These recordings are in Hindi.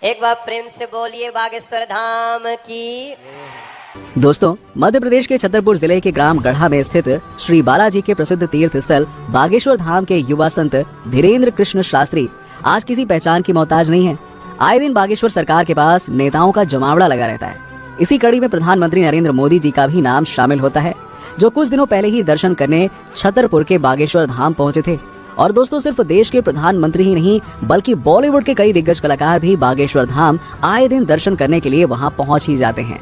एक बार प्रेम से बोलिए बागेश्वर धाम की। दोस्तों, मध्य प्रदेश के छतरपुर जिले के ग्राम गढ़ा में स्थित श्री बालाजी के प्रसिद्ध तीर्थ स्थल बागेश्वर धाम के युवा संत धीरेन्द्र कृष्ण शास्त्री आज किसी पहचान की मोहताज नहीं है। आए दिन बागेश्वर सरकार के पास नेताओं का जमावड़ा लगा रहता है। इसी कड़ी में प्रधानमंत्री नरेंद्र मोदी जी का भी नाम शामिल होता है, जो कुछ दिनों पहले ही दर्शन करने छतरपुर के बागेश्वर धाम पहुँचे थे। और दोस्तों, सिर्फ देश के प्रधानमंत्री ही नहीं बल्कि बॉलीवुड के कई दिग्गज कलाकार भी बागेश्वर धाम आए दिन दर्शन करने के लिए वहां पहुंच ही जाते हैं।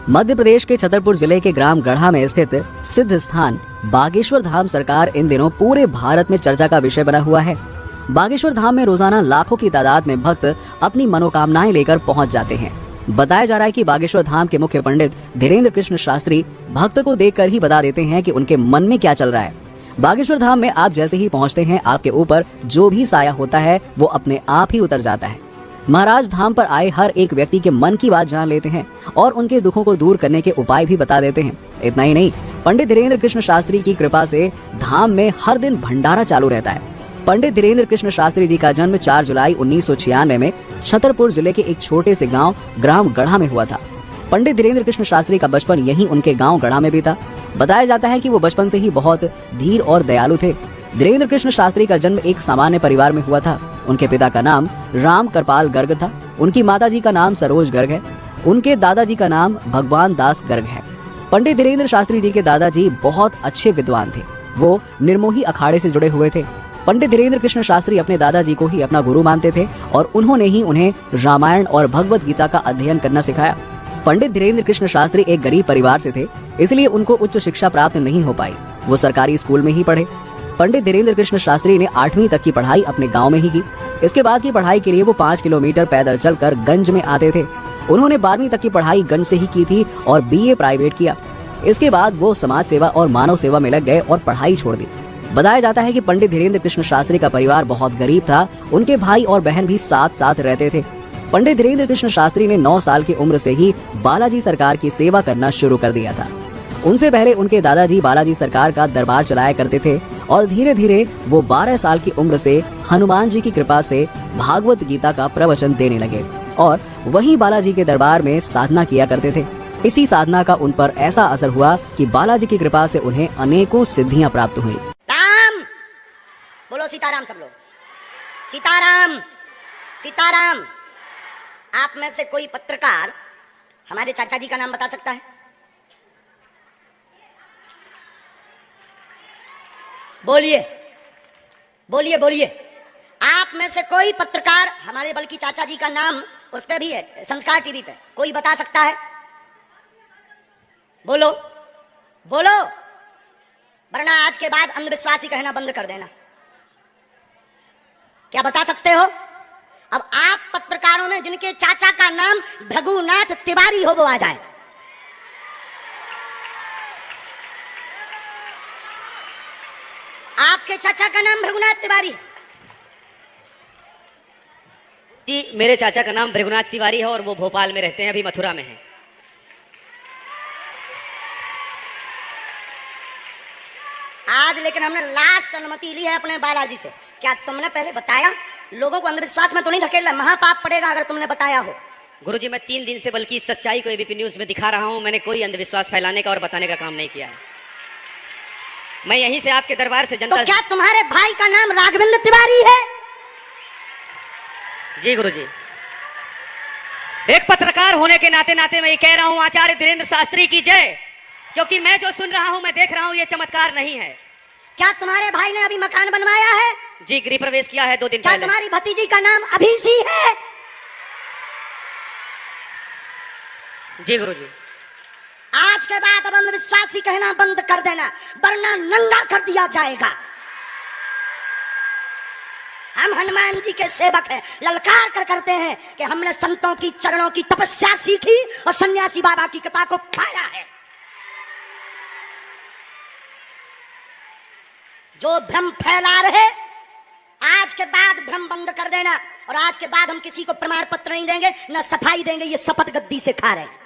मध्य प्रदेश के छतरपुर जिले के ग्राम गढ़ा में स्थित सिद्ध स्थान बागेश्वर धाम सरकार इन दिनों पूरे भारत में चर्चा का विषय बना हुआ है। बागेश्वर धाम में रोजाना लाखों की तादाद में भक्त अपनी मनोकामनाएं लेकर पहुंच जाते हैं। बताया जा रहा है कि बागेश्वर धाम के मुख्य पंडित धीरेन्द्र कृष्ण शास्त्री भक्त को देखकर ही बता देते हैं कि उनके मन में क्या चल रहा है। बागेश्वर धाम में आप जैसे ही पहुंचते हैं, आपके ऊपर जो भी साया होता है वो अपने आप ही उतर जाता है। महाराज धाम पर आए हर एक व्यक्ति के मन की बात जान लेते हैं और उनके दुखों को दूर करने के उपाय भी बता देते हैं। इतना ही नहीं, पंडित धीरेन्द्र कृष्ण शास्त्री की कृपा से धाम में हर दिन भंडारा चालू रहता है। पंडित धीरेन्द्र कृष्ण शास्त्री जी का जन्म 4 जुलाई 1996 में छतरपुर जिले के एक छोटे से गाँव ग्राम गढ़ा में हुआ था। पंडित धीरेन्द्र कृष्ण शास्त्री का बचपन यहीं उनके गांव गढ़ा में बीता। बताया जाता है कि वो बचपन से ही बहुत धीर और दयालु थे। धीरेन्द्र कृष्ण शास्त्री का जन्म एक सामान्य परिवार में हुआ था। उनके पिता का नाम राम कृपाल गर्ग था। उनकी माताजी का नाम सरोज गर्ग है। उनके दादाजी का नाम भगवान दास गर्ग है। पंडित धीरेन्द्र शास्त्री जी के दादाजी बहुत अच्छे विद्वान थे। वो निर्मोही अखाड़े से जुड़े हुए थे। पंडित धीरेन्द्र कृष्ण शास्त्री अपने दादाजी को ही अपना गुरु मानते थे और उन्होंने ही उन्हें रामायण और भगवत गीता का अध्ययन करना सिखाया। पंडित धीरेन्द्र कृष्ण शास्त्री एक गरीब परिवार से थे, इसलिए उनको उच्च शिक्षा प्राप्त नहीं हो पाई। वो सरकारी स्कूल में ही पढ़े। पंडित धीरेन्द्र कृष्ण शास्त्री ने 8वीं तक की पढ़ाई अपने गांव में ही की। इसके बाद की पढ़ाई के लिए वो 5 किलोमीटर पैदल चलकर गंज में आते थे। उन्होंने 12वीं तक की पढ़ाई गंज से ही की थी और BA प्राइवेट किया। इसके बाद वो समाज सेवा और मानव सेवा में लग गए और पढ़ाई छोड़ दी। बताया जाता है कि पंडित धीरेन्द्र कृष्ण शास्त्री का परिवार बहुत गरीब था। उनके भाई और बहन भी साथ साथ रहते थे। पंडित धीरेन्द्र कृष्ण शास्त्री ने 9 साल की उम्र से ही बालाजी सरकार की सेवा करना शुरू कर दिया था। उनसे पहले उनके दादाजी बालाजी सरकार का दरबार चलाया करते थे और धीरे धीरे वो 12 साल की उम्र से हनुमान जी की कृपा से भागवत गीता का प्रवचन देने लगे और वहीं बालाजी के दरबार में साधना किया करते थे। इसी साधना का उन पर ऐसा असर हुआ कि बालाजी की कृपा से उन्हें अनेकों सिद्धियां प्राप्त हुई। राम बोलो, सीताराम सब लोग, सीताराम सीताराम। आप में से कोई पत्रकार हमारे चाचा जी का नाम बता सकता है? बोलिए बोलिए बोलिए। आप में से कोई पत्रकार हमारे बल्कि चाचा जी का नाम उस पे भी है, संस्कार टीवी पे, कोई बता सकता है? बोलो बोलो, वरना आज के बाद अंधविश्वासी कहना बंद कर देना। क्या बता सकते हो? अब आप पत्रकारों ने जिनके चाचा का नाम भृगुनाथ तिवारी हो वो आ जाए। आपके चाचा का नाम भृगुनाथ तिवारी है? जी, मेरे चाचा का नाम भृगुनाथ तिवारी है और वो भोपाल में रहते हैं, अभी मथुरा में हैं। आज लेकिन हमने लास्ट अनुमति ली है अपने बालाजी से। क्या तुमने पहले बताया? लोगों को अंधविश्वास में तो नहीं ढकेलना, महापाप पड़ेगा अगर तुमने बताया हो। गुरुजी, मैं 3 दिन से बल्कि इस सच्चाई को ABP न्यूज में दिखा रहा हूं। मैंने कोई अंधविश्वास फैलाने का और बताने का काम नहीं किया है। मैं यहीं से आपके दरबार से जनता तो क्या तुम्हारे भाई का नाम राघवेंद्र तिवारी है? जी गुरुजी, एक पत्रकार होने के नाते नाते मैं ये कह रहा हूं, आचार्य धीरेन्द्र शास्त्री की जय। क्योंकि मैं जो सुन रहा हूं, मैं देख रहा हूं, ये चमत्कार नहीं है। क्या तुम्हारे भाई ने अभी मकान बनवाया है? जी, गृह प्रवेश किया है 2 दिन क्या पहले। तुम्हारी भतीजी का नाम अभिषी है? जी गुरुजी। आज के बाद अब अंधविश्वासी कहना बंद कर देना, वरना नंगा कर दिया जाएगा। हम हनुमान जी के सेवक हैं, ललकार कर करते हैं कि हमने संतों की चरणों की तपस्या सीखी और सन्यासी बाबा की कृपा को पाया है। जो भ्रम फैला रहे, आज के बाद भ्रम बंद कर देना। और आज के बाद हम किसी को प्रमाण पत्र नहीं देंगे, न सफाई देंगे, ये शपथ गद्दी से खा रहे हैं।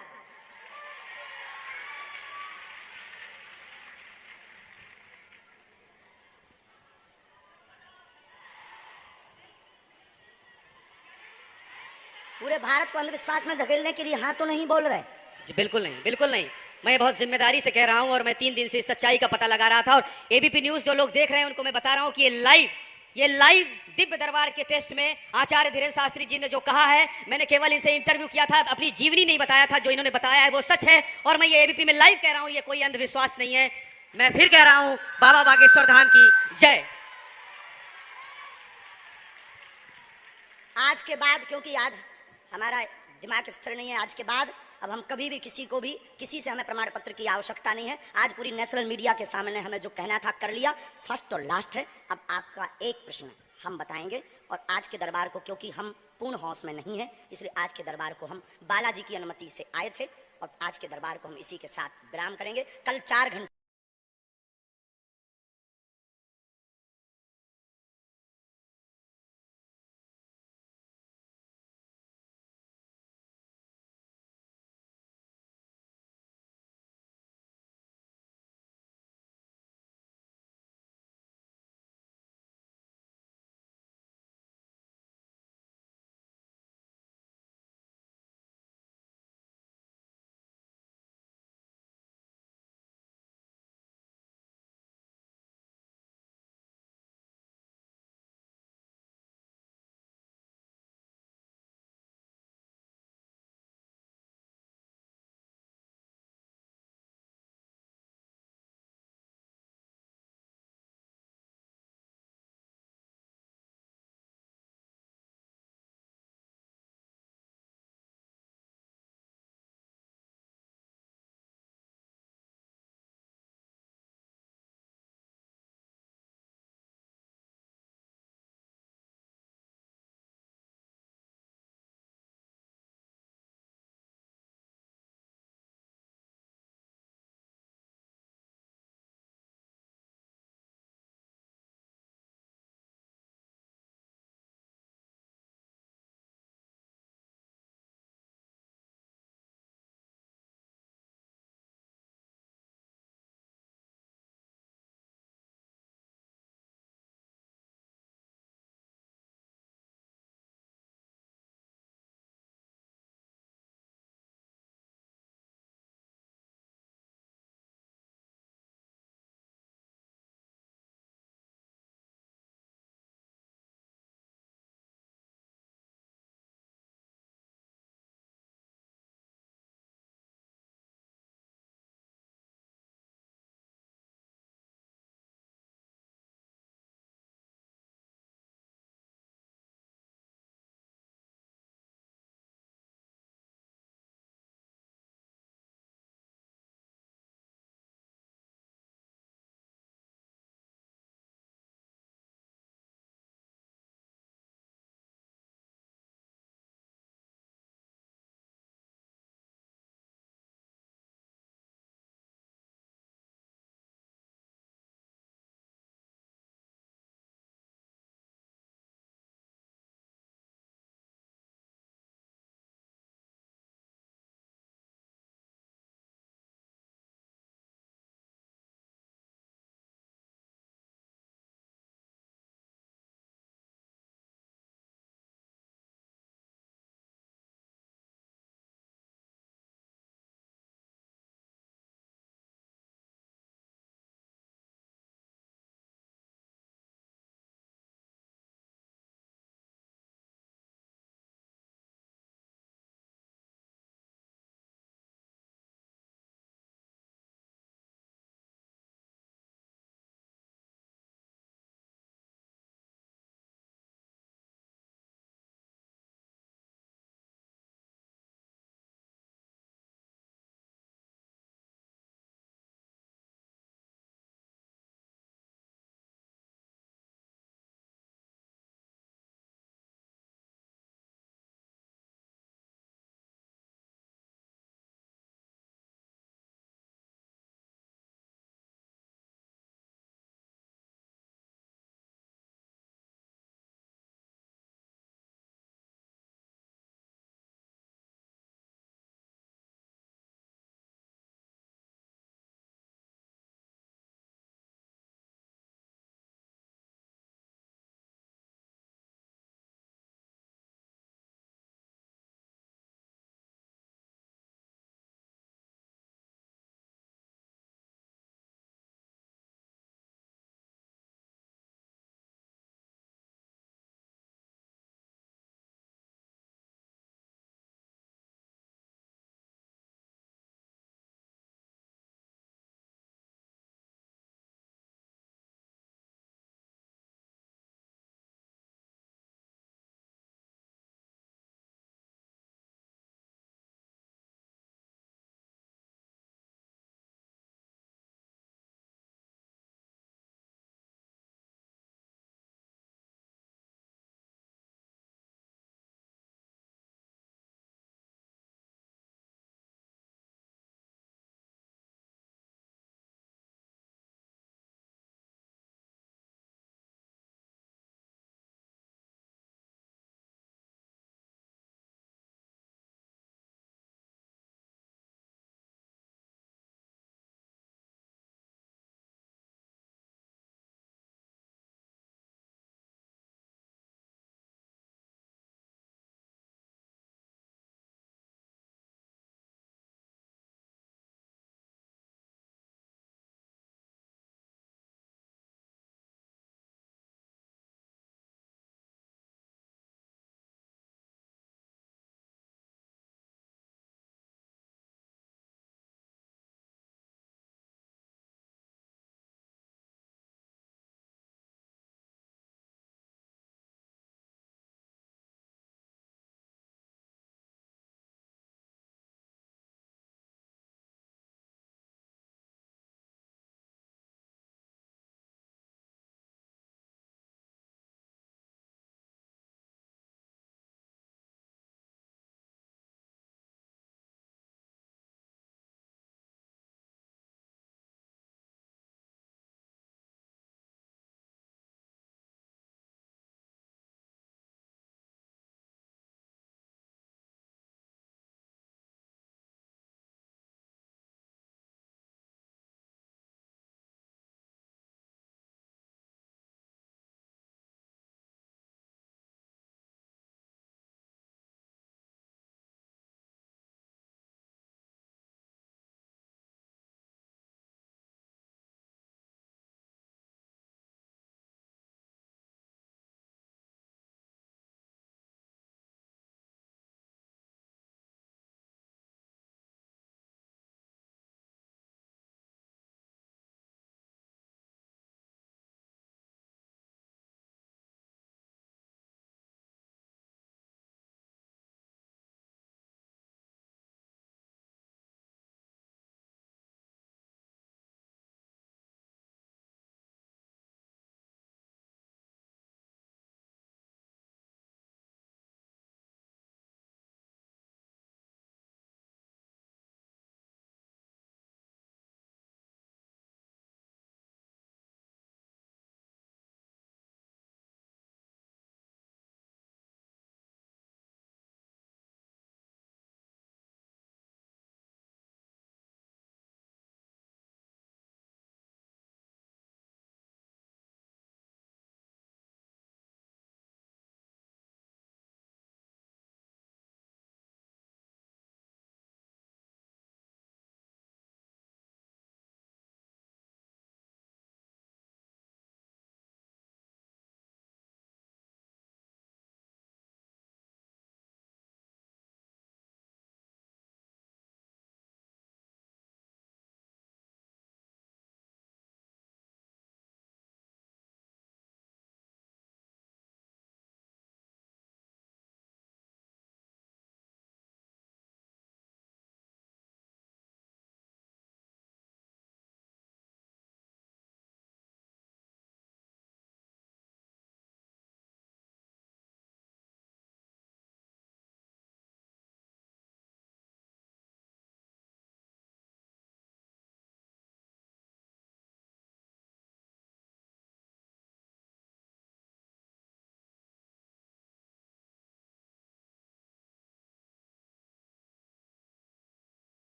पूरे भारत को अंधविश्वास में धकेलने के लिए हाँ तो नहीं बोल रहे। जी बिल्कुल नहीं, बिल्कुल नहीं। मैं बहुत जिम्मेदारी से कह रहा हूं और मैं 3 दिन से सच्चाई का पता लगा रहा था और एबीपी न्यूज जो लोग देख रहे हैं उनको मैं बता रहा हूं कि ये लाइव दिव्य दरबार के टेस्ट में आचार्य धीरेन्द्र शास्त्री जी ने जो कहा है, मैंने केवल इनसे इंटरव्यू किया था, अपनी जीवनी नहीं बताया था। जो इन्होंने बताया है वो सच है और मैं ये एबीपी में लाइव कह रहा हूं, ये कोई अंधविश्वास नहीं है। मैं फिर कह रहा हूं, बाबा बागेश्वर धाम की जय। आज के बाद, क्योंकि आज हमारा दिमाग स्थिर नहीं है, आज के बाद अब हम कभी भी किसी से हमें प्रमाण पत्र की आवश्यकता नहीं है। आज पूरी नेशनल मीडिया के सामने हमें जो कहना था कर लिया, फर्स्ट और लास्ट है। अब आपका एक प्रश्न हम बताएंगे और आज के दरबार को, क्योंकि हम पूर्ण होश में नहीं है, इसलिए आज के दरबार को हम बालाजी की अनुमति से आए थे और आज के दरबार को हम इसी के साथ विराम करेंगे। कल 4 घंटे